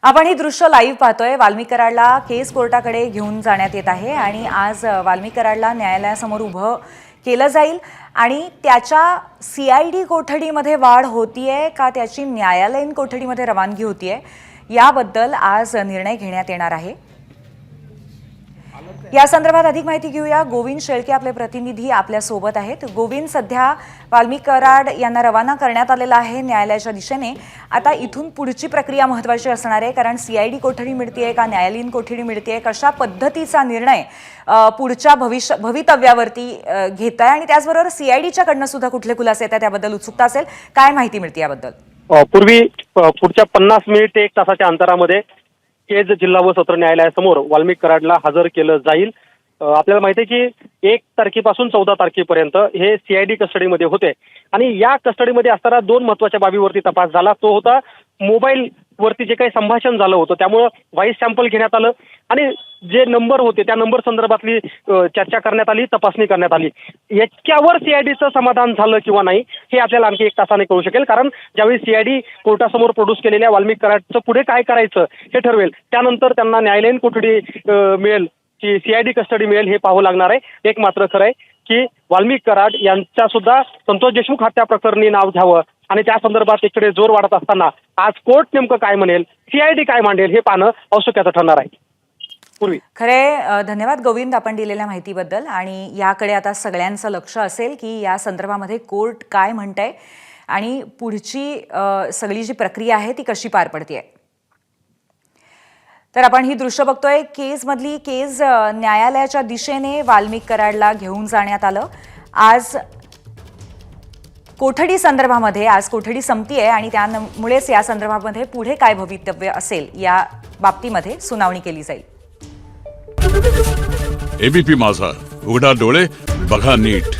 आपण ही दृश्य लाईव्ह पाहतोय। वाल्मिक कराडला केस कोर्टाकडे घेऊन जाण्यात येत आहे आणि आज वाल्मिक कराडला न्यायालयासमोर उभं केलं जाईल आणि त्याच्या सीआयडी कोठडीमध्ये वाढ होतीये का त्याची न्यायालयीन कोठडीमध्ये रवानगी होतीये याबद्दल आज निर्णय घेण्यात येणार आहे। या संदर्भात अधिक माहिती घेऊया। गोविंद शेळके आपले प्रतिनिधी आपल्या सोबत आहेत। गोविंद, सध्या वाल्मिक कराड यांना रवाना करण्यात आलेला आहे न्यायालयाच्या दिशेने। आता इथून पुढची प्रक्रिया महत्त्वाची असणार आहे, कारण सीआयडी कोठडी मिळतेय का न्यायालयीन कोठडी मिळतेय, कशा पद्धतीचा निर्णय पुढच्या भवितव्यावरती घेताय आणि त्याचबरोबर सीआयडीच्या कडनं सुद्धा कुठले खुलासे येतात त्याबद्दल उत्सुकता असेल। काय माहिती मिळते याबद्दल? पूर्वी पुढच्या 50 मिनिट ते 1 तासाच्या अंतरामध्ये केज जिल्हा व सत्र न्यायालयासमोर वाल्मिक कराडला हजर केलं जाईल। आपल्याला माहिती आहे की 1 तारखेपासून 14 तारखेपर्यंत हे सीआयडी कस्टडीमध्ये होते आणि या कस्टडीमध्ये असताना 2 महत्त्वाच्या बाबीवरती तपास झाला। तो होता मोबाईल वरती जे काही संभाषण झालं होतं त्यामुळे व्हॉइस सॅम्पल घेण्यात आलं आणि जे नंबर होते त्या नंबर संदर्भातली चर्चा करण्यात आली, तपासणी करण्यात आली। याच्यावर सीआयडीचं समाधान झालं किंवा नाही हे आपल्याला आणखी 1 तासाने कळू शकेल, कारण ज्यावेळी सीआयडी कोर्टासमोर प्रोड्यूस केलेल्या वाल्मिक कराडचं पुढे काय करायचं हे ठरवेल। त्यानंतर त्यांना न्यायालयीन कोठडी मिळेल की सीआयडी कस्टडी मिळेल हे पाहावं लागणार आहे। एक मात्र खरं आहे की वाल्मिक कराड यांचा सुद्धा संतोष देशमुख हत्या प्रकरणी नाव घ्यावं आणि त्या संदर्भात इकडे जोर वाढत असताना आज कोर्ट नेमकं काय म्हणेल, सीआयडी काय मांडेल हे पाहणं औत्सुक्याचं ठरणार आहे। पूर्वी खरे धन्यवाद गोविंद आपण दिलेल्या माहितीबद्दल। आणि याकडे आता सगळ्यांचं लक्ष असेल की या संदर्भामध्ये कोर्ट काय म्हणतंय आणि पुढची सगळी जी प्रक्रिया आहे ती कशी पार पडतेय। तर आपण ही दृश्य बघतोय। केसमधली केस न्यायालयाच्या दिशेने वाल्मिक कराडला घेऊन जाण्यात आलं। आज कोठडी संदर्भामध्ये आज कोठडी संपतीये आणि त्यामुळेच या संदर्भामध्ये पुढे काय भवितव्य असेल या बाबतीमध्ये सुनावणी केली जाईल। एबीपी माझा, उघडा डोळे बघा नीट।